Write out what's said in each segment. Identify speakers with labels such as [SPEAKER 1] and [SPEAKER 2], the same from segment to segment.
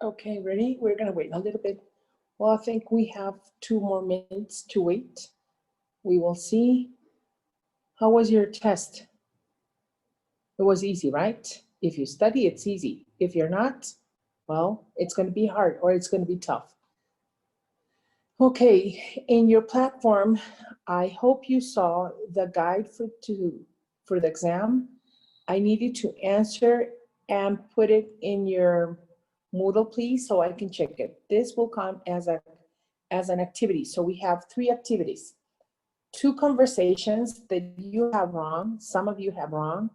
[SPEAKER 1] Okay, ready? We're gonna wait a little bit. Well, I think we have 2 more minutes to wait. We will see. How was your test? It was easy, right? If you study, it's easy. If you're not, well, it's gonna be hard or it's gonna be tough. Okay, in your platform, I hope you saw the guide for the exam. I need you to answer and put it in your Moodle, please, so I can check it. This will come as an activity. So we have 3 activities. 2 conversations that you have wrong, some of you have wrong.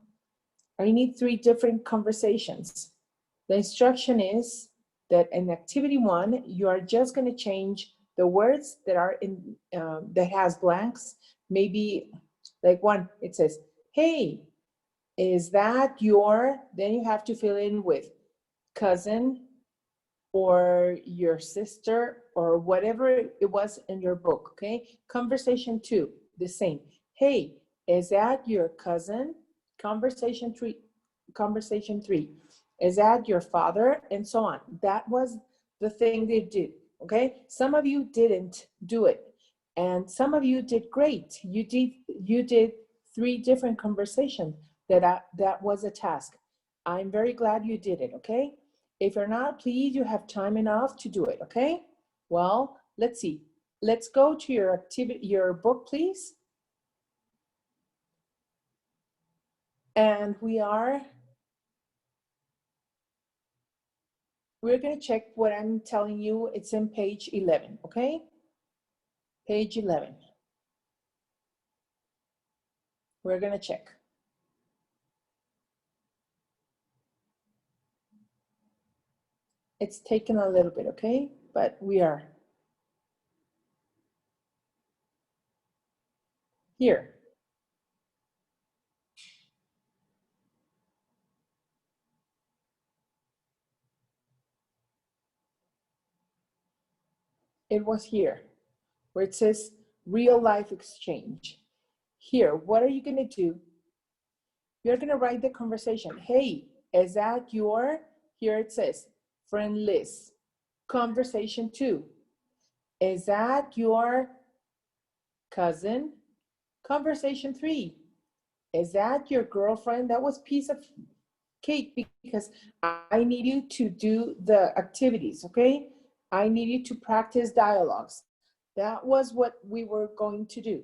[SPEAKER 1] I need 3 different conversations. The instruction is that in activity 1, you are just going to change the words that are in, that has blanks. Maybe like 1, it says, hey, is that your, then you have to fill in with cousin or your sister or whatever it was in your book, okay? Conversation 2, the same. Hey, is that your cousin? Conversation 3, is that your father? And so on. That was the thing they did, okay? Some of you didn't do it, and some of you did great. You did 3 different conversations. That was a task. I'm very glad you did it, okay? If you're not, please, you have time enough to do it, okay? Well, let's see. Let's go to your activity, your book, please. And we're gonna check what I'm telling you. It's in page 11, okay? Page 11. We're gonna check. It's taken a little bit, okay? But we are here. It was here where it says real life exchange. Here, what are you gonna do? You're gonna write the conversation. Hey, is that your, here it says, friend Liz. Conversation 2, is that your cousin? Conversation 3, is that your girlfriend? That was piece of cake because I need you to do the activities, okay? I need you to practice dialogues. That was what we were going to do.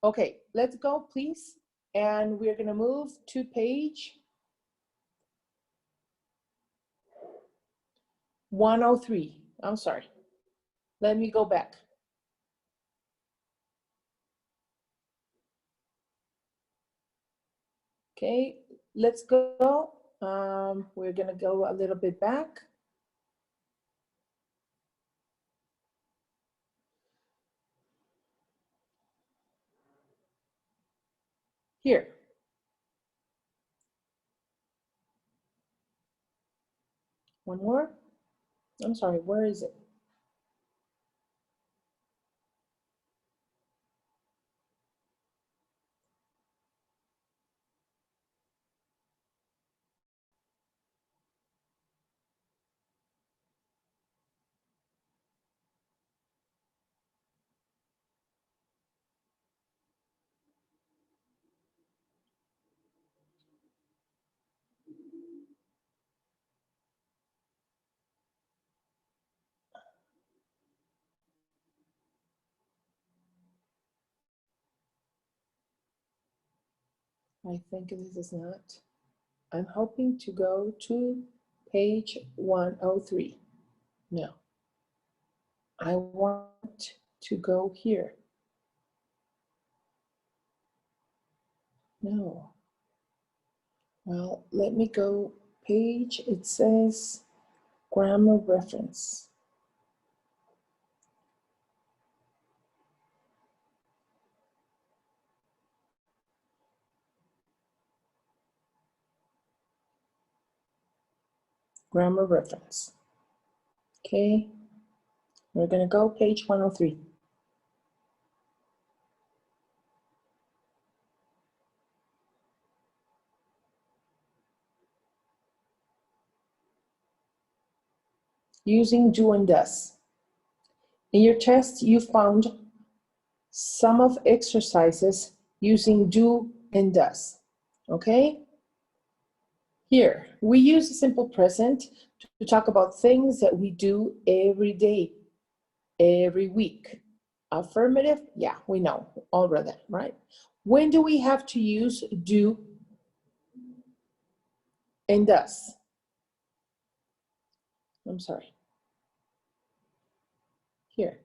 [SPEAKER 1] Okay, let's go, please. And we're gonna move to page 103. I'm sorry. Let me go back. Okay, let's go. We're gonna go a little bit back. Here. One more. I'm sorry, where is it? I think this is not. I'm hoping to go to page 103. No. I want to go here. No. Well, let me go page, it says grammar reference. Grammar reference. Okay, we're gonna go page 103. using do and does. In your test, you found some of exercises using do and does, okay? Here, we use the simple present to talk about things that we do every day, every week. Affirmative, yeah, we know already, right? When do we have to use do and does? I'm sorry. Here.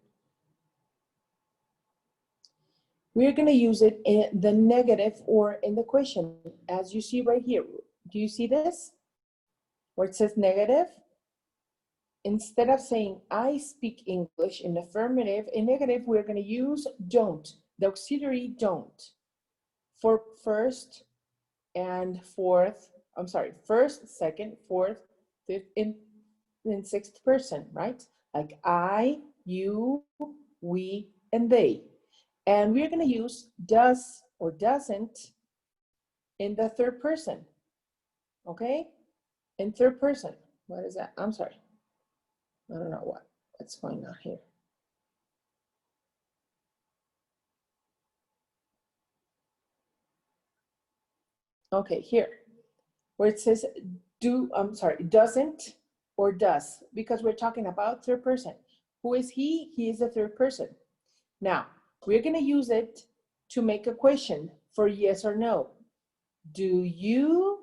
[SPEAKER 1] We're going to use it in the negative or in the question, as you see right here. Do you see this? Where it says negative? Instead of saying, I speak English in affirmative, in negative, we're going to use don't, the auxiliary don't, for first and fourth, I'm sorry, first, second, fourth, fifth, and sixth person, right? Like I, you, we, and they. And we're going to use does or doesn't in the third person, okay? In third person. What is that? I'm sorry. I don't know what's going on here. Okay, here, where it says doesn't or does, because we're talking about third person. Who is he? He is the third person. Now, we're going to use it to make a question for yes or no. Do you?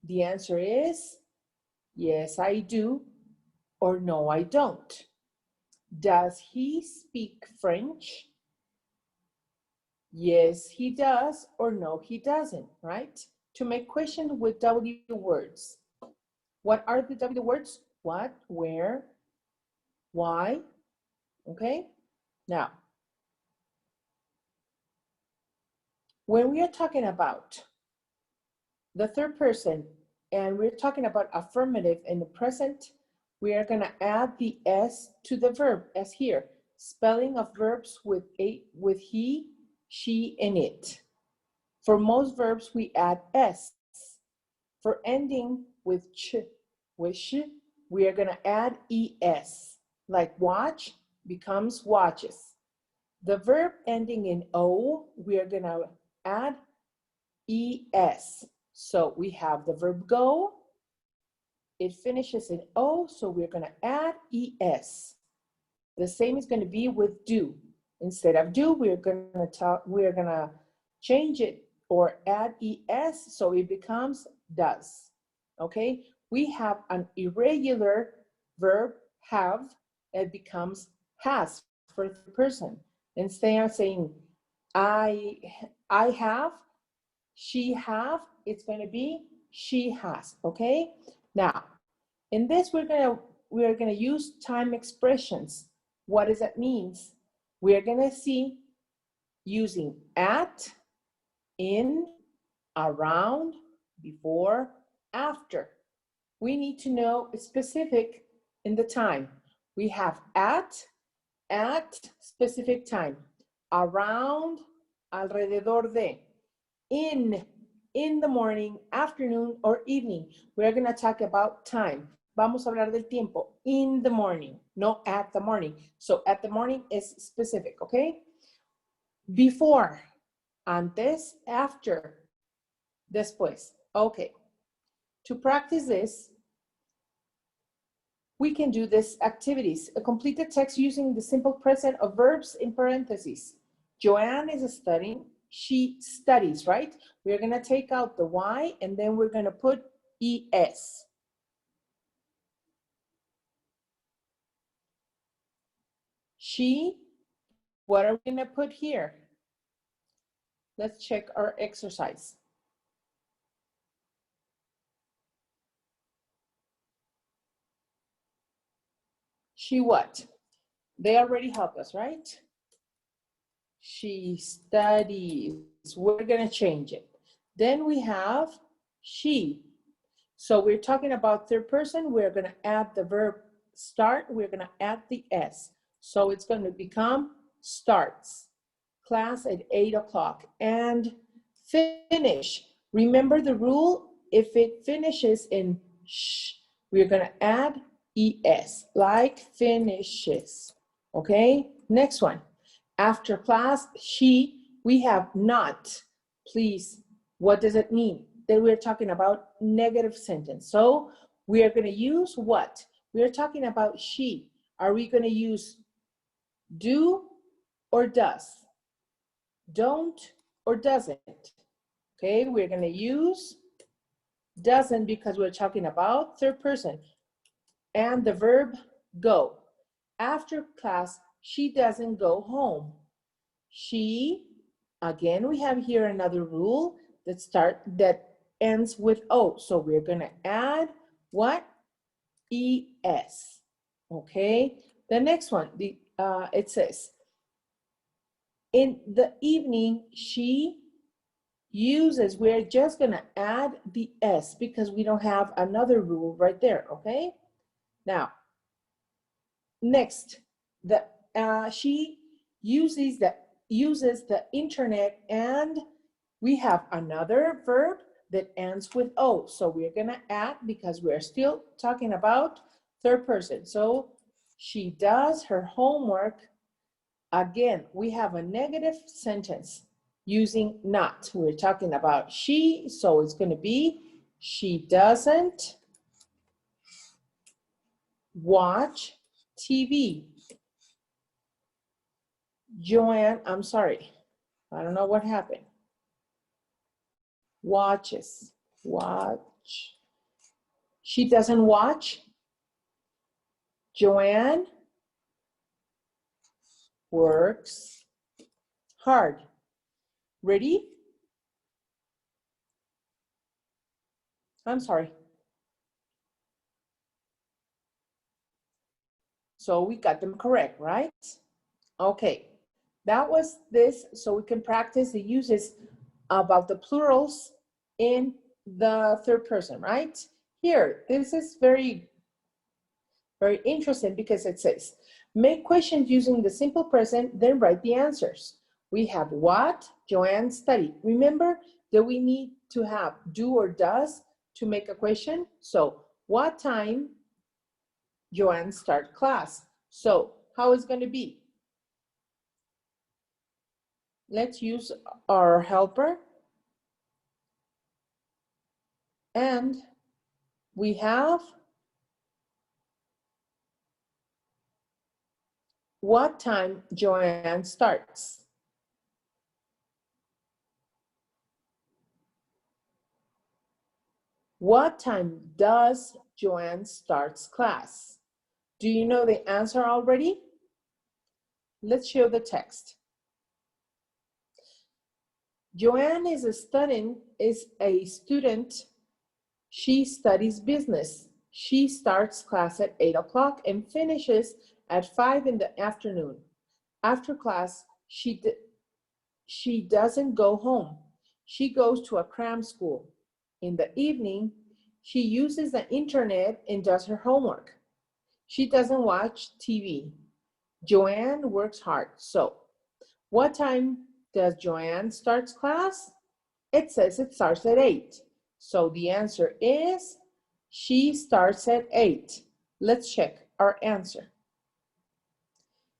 [SPEAKER 1] The answer is yes, I do, or no, I don't. Does he speak French? Yes, he does, or no, he doesn't, right? To make questions with W words. What are the W words? What, where, why, okay? Now, when we are talking about the third person and we're talking about affirmative in the present, we are gonna add the S to the verb as here. Spelling of verbs with he, she, and it. For most verbs, we add S. For ending with ch, we are gonna add ES. Like watch becomes watches. The verb ending in O, we are gonna add ES. So we have the verb go, it finishes in O, so we're gonna add ES. The same is gonna be with do. Instead of do, we're gonna change it or add ES, so it becomes does, okay? We have an irregular verb, have, it becomes has for the person. Instead of saying, I have, she have, it's gonna be she has, okay? Now, in this, we are gonna use time expressions. What does that mean? We are gonna see using at, in, around, before, after. We need to know specific in the time. We have at specific time, around, alrededor de, in the morning, afternoon, or evening. We're gonna talk about time. Vamos a hablar del tiempo, in the morning, no at the morning. So at the morning is specific, okay? Before, antes, after, después. Okay. To practice this, we can do these activities. Complete the text using the simple present of verbs in parentheses. Joanne is studying. She studies, right? We're going to take out the Y and then we're going to put ES. She, what are we going to put here? Let's check our exercise. She what? They already help us, right? She studies. We're going to change it. Then we have she. So we're talking about third person. We're going to add the verb start. We're going to add the S. So it's going to become starts. Class at 8 o'clock. And finish. Remember the rule? If it finishes in sh, we're going to add ES, like finishes. Okay, next one. After class, we have not. Please, what does it mean? That we're talking about negative sentence. So we are going to use what? We're talking about she. Are we going to use do or does? Don't or doesn't? Okay, we're going to use doesn't because we're talking about third person. And the verb go. After class, she doesn't go home. She, again, we have here another rule that ends with O. So we're going to add what? ES. Okay. The next one, it says, in the evening, she uses, we're just going to add the S because we don't have another rule right there. Okay. Now, next, she uses the internet, and we have another verb that ends with O. So we're gonna add because we're still talking about third person. So she does her homework. Again, we have a negative sentence using not. We're talking about she, so it's gonna be she doesn't watch TV. Joanne, I'm sorry. I don't know what happened. Watches. Watch. She doesn't watch. Joanne works hard. Ready? I'm sorry. So we got them correct, right? Okay. That was this, so we can practice the uses about the plurals in the third person, right? Here, this is very interesting because it says, make questions using the simple present, then write the answers. We have what Joanne studied. Remember that we need to have do or does to make a question. So what time Joanne start class? So how is it going to be? Let's use our helper. And we have what time Joanne starts. What time does Joanne starts class? Do you know the answer already? Let's show the text. Joanne is a student. She studies business. She starts class at 8 o'clock and finishes at 5 in the afternoon. After class, she doesn't go home. She goes to a cram school. In the evening, she uses the internet and does her homework. She doesn't watch TV. Joanne works hard. So, what time does Joanne start class? It says it starts at 8. So the answer is she starts at 8. Let's check our answer.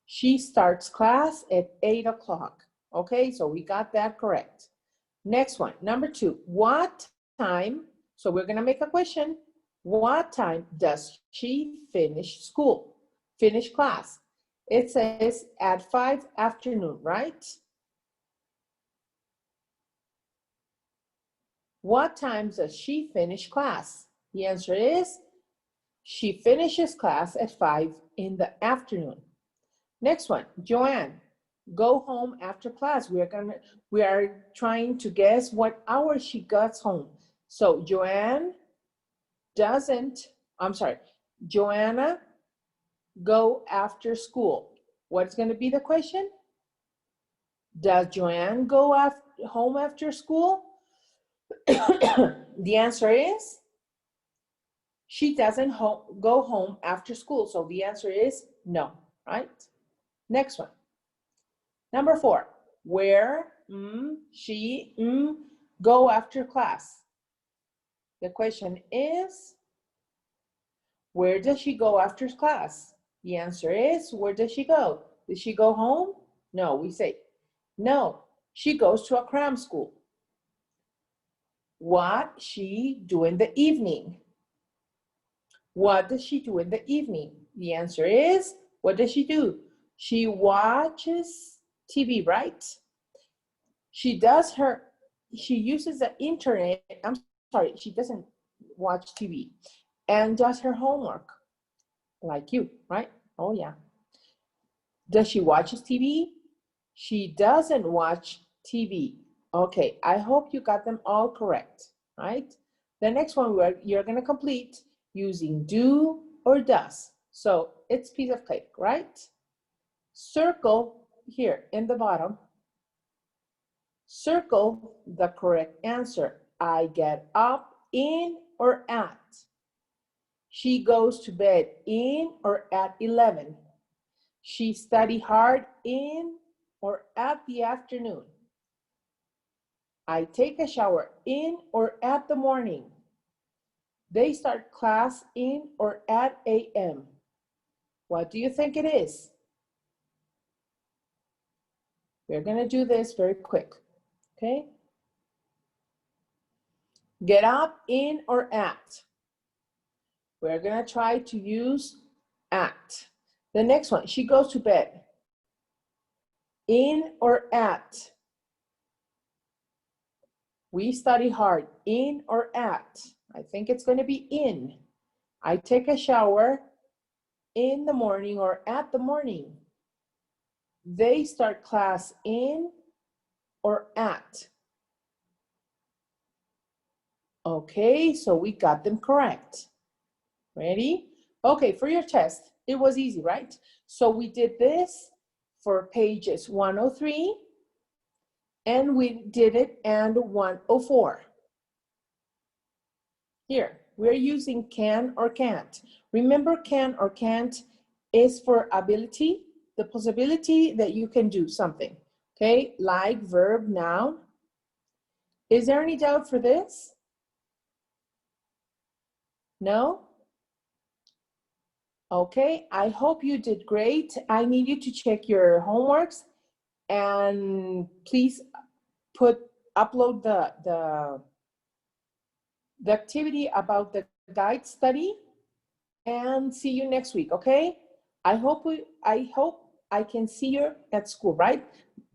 [SPEAKER 1] She starts class at 8 o'clock. Okay, so we got that correct. Next one, number 2. What time, so we're going to make a question. What time does she finish school? Finish class? It says at 5 afternoon, right? What time does she finish class? The answer is she finishes class at 5 in the afternoon. Next one, Joanne, go home after class. We are trying to guess what hour she gets home. So Joanna go after school. What's going to be the question? Does Joanne go home after school? The answer is she doesn't go home after school. So the answer is no, right? Next one. Number 4, where she go after class? The question is, Where does she go after class? The answer is, where does she go? Does she go home? No, we say, no, she goes to a cram school. What she do in the evening? What does she do in the evening? The answer is, what does she do? She watches TV, right? She uses the internet, I'm sorry, she doesn't watch TV, and does her homework, like you, right? Oh yeah. Does she watch TV? She doesn't watch TV. Okay, I hope you got them all correct, right? The next one you're gonna complete using do or does. So it's piece of cake, right? Circle here in the bottom, circle the correct answer. I get up in or at. She goes to bed in or at 11. She study hard in or at the afternoon. I take a shower in or at the morning. They start class in or at a.m. What do you think it is? We're gonna do this very quick, okay? Get up in or at. We're gonna try to use at. The next one, she goes to bed. In or at. We study hard, in or at. I think it's gonna be in. I take a shower in the morning or at the morning. They start class in or at. Okay, so we got them correct. Ready? Okay, for your test, it was easy, right? So we did this for pages 103, and we did it and 104. Here, we're using can or can't. Remember, can or can't is for ability, the possibility that you can do something, okay? Like verb, noun. Is there any doubt for this? No? Okay, I hope you did great. I need you to check your homeworks and please upload the activity about the guide study, and see you next week, okay? I hope I can see you at school, right?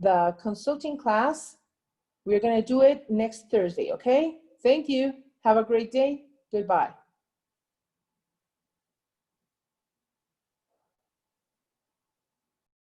[SPEAKER 1] The consulting class, we're gonna do it next Thursday, okay? Thank you. Have a great day. Goodbye.